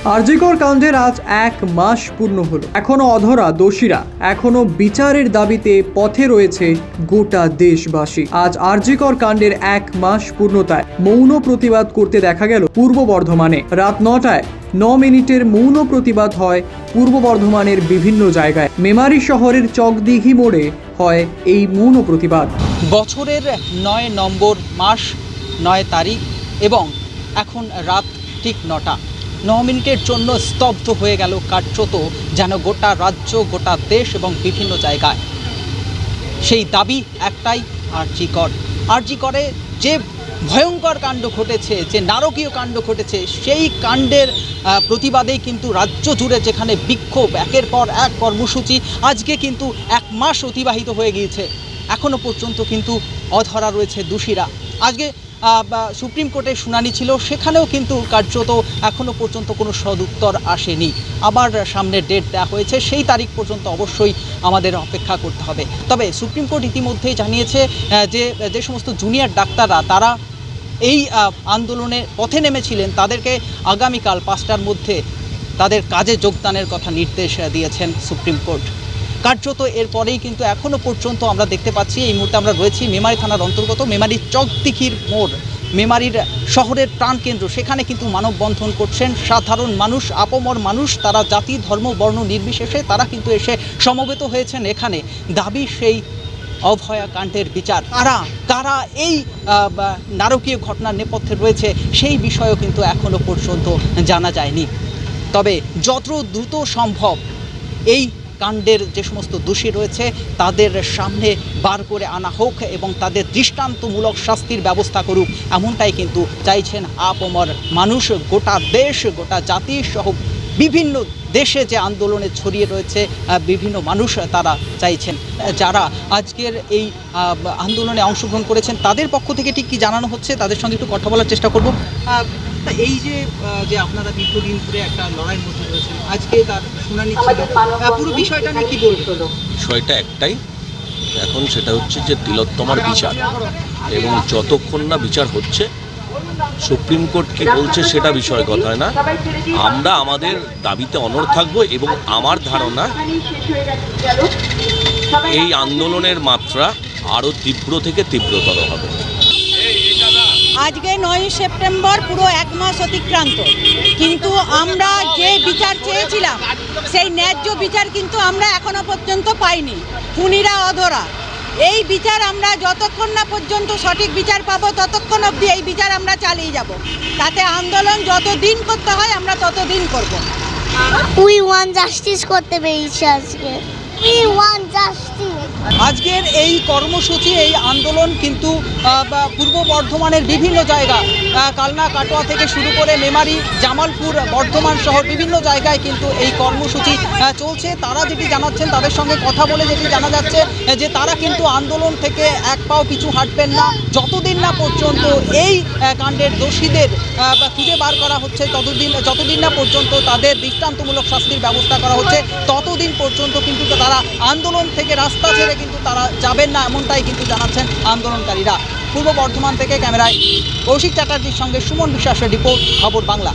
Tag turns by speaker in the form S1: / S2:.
S1: আরজিকর কাণ্ডের আজ 1 মাস পূর্ণ হলো। এখনো অধরা দোষীরা, এখনো বিচারের দাবিতে পথে রয়েছে গোটা দেশবাসী। আজ আরজিকর কাণ্ডের 1 মাস পূর্ণতায় মৌন প্রতিবাদ করতে দেখা গেল পূর্ব বর্ধমানে। রাত 9টায় 9 মিনিটের মৌন প্রতিবাদ হয় পূর্ব বর্ধমানের বিভিন্ন জায়গায়। মেমারি শহরের চকদিঘি মোড়ে হয় এই মৌন প্রতিবাদ।
S2: বছরের 9 নম্বর মাস, 9 তারিখ এবং এখন রাত ঠিক 9টা। 9 মিনিটের জন্য স্তব্ধ হয়ে গেল কার্যত যেন গোটা রাজ্য, গোটা দেশ এবং বিভিন্ন জায়গায়। সেই দাবি একটাই, আরজিকরে যে ভয়ঙ্কর কাণ্ড ঘটেছে, যে নারকীয় কাণ্ড ঘটেছে, সেই কাণ্ডের প্রতিবাদেই কিন্তু রাজ্য জুড়ে যেখানে বিক্ষোভ, একের পর এক কর্মসূচি, আজকে কিন্তু 1 মাস অতিবাহিত হয়ে গিয়েছে। এখনও পর্যন্ত কিন্তু অধরা রয়েছে দোষীরা। আজকে সুপ্রিম কোর্টে শুনানি ছিল, সেখানেও কিন্তু কার্যত এখনও পর্যন্ত কোনো সদুত্তর আসেনি। আবার সামনে ডেট দেওয়া হয়েছে, সেই তারিখ পর্যন্ত অবশ্যই আমাদের অপেক্ষা করতে হবে। তবে সুপ্রিম কোর্ট ইতিমধ্যেই জানিয়েছে যে সমস্ত জুনিয়র ডাক্তাররা তারা এই আন্দোলনে পথে নেমেছিলেন, তাদেরকে আগামীকাল 5টার মধ্যে তাদের কাজে যোগদানের কথা নির্দেশ দিয়েছেন সুপ্রিম কোর্ট। কার্যত এরপরেই কিন্তু এখনও পর্যন্ত আমরা দেখতে পাচ্ছি, এই মুহূর্তে আমরা রয়েছি মেমারি থানার অন্তর্গত মেমারির চকদিঘির মোড়, মেমারির শহরের প্রাণকেন্দ্র। সেখানে কিন্তু মানববন্ধন করছেন সাধারণ মানুষ, আপামর মানুষ। তারা জাতি, ধর্ম, বর্ণ নির্বিশেষে তারা কিন্তু এসে সমবেত হয়েছেন এখানে। দাবি সেই অভয়া কাণ্ডের বিচার। কারা এই নারকীয় ঘটনার নেপথ্যে রয়েছে সেই বিষয়েও কিন্তু এখনও পর্যন্ত জানা যায়নি। তবে যত দ্রুত সম্ভব এই কাণ্ডের যে সমস্ত দোষী রয়েছে তাদের সামনে বার করে আনা হোক এবং তাদের দৃষ্টান্তমূলক শাস্তির ব্যবস্থা করুক, এমনটাই কিন্তু চাইছেন আপামর মানুষ। গোটা দেশ, গোটা জাতি সহ বিভিন্ন দেশে যে আন্দোলনে ছড়িয়ে রয়েছে বিভিন্ন মানুষ, তারা চাইছেন। যারা আজকের এই আন্দোলনে অংশগ্রহণ করেছেন তাদের পক্ষ থেকে ঠিক কী জানানো হচ্ছে, তাদের সঙ্গে একটু কথা বলার চেষ্টা করব। এই যে আপনারা দীর্ঘদিন ধরে একটা লড়াইয়ের মধ্যে রয়েছেন, আজকে তার শুনানি ছিল, পুরো বিষয়টা নিয়ে কী বলবো?
S3: বিষয়টা একটাই, এখন সেটা হচ্ছে যে তিলোত্তমার বিচার, এবং যতক্ষণ না বিচার হচ্ছে, সুপ্রিম কোর্ট কি বলছে সেটা বিষয় কথা না, আমরা আমাদের দাবিতে অনড় থাকব। এবং আমার ধারণা এই আন্দোলনের মাত্রা আরও তীব্র থেকে তীব্রতর হবে।
S4: আজকে 9 সেপ্টেম্বর পুরো 1 মাস অতিক্রান্ত, কিন্তু আমরা যে বিচার চেয়েছিলাম সেই ন্যায্য বিচার কিন্তু আমরা এখনো পর্যন্ত পাইনি। খুনিরা অধরা। এই বিচার আমরা যতক্ষণ না পর্যন্ত সঠিক বিচার পাবো ততক্ষণ অবধি এই বিচার আমরা চালিয়ে যাব। তাতে আন্দোলন যতদিন করতে হয় আমরা ততদিন করব।
S5: উই ওয়ান্ট জাস্টিস করতে পেরেছি আজকে। We want justice.
S2: আজকের এই কর্মসূচি, এই আন্দোলন কিন্তু পূর্ব বর্ধমানের বিভিন্ন জায়গা, কালনা, কাটোয়া থেকে শুরু করে মেমারি, জামালপুর, বর্ধমান শহর বিভিন্ন জায়গায় কিন্তু এই কর্মসূচি চলছে। তারা যেটি জানাচ্ছেন, তাদের সঙ্গে কথা বলে যেটি জানা যাচ্ছে যে তারা কিন্তু আন্দোলন থেকে এক পাও পিছু হাঁটবেন না যতদিন না পর্যন্ত এই কাণ্ডের দোষীদের খুঁজে বার করা হচ্ছে, যতদিন না পর্যন্ত তাদের দৃষ্টান্তমূলক শাস্তির ব্যবস্থা করা হচ্ছে, ততদিন পর্যন্ত কিন্তু তারা আন্দোলন থেকে রাস্তা ছেড়ে কিন্তু তারা যাবেন না, এমনটাই কিন্তু জানাচ্ছেন আন্দোলনকারীরা। পূর্ব বর্ধমান থেকে ক্যামেরায় কৌশিক চ্যাটার্জির সঙ্গে সুমন বিশ্বাসের রিপোর্ট, খবর বাংলা।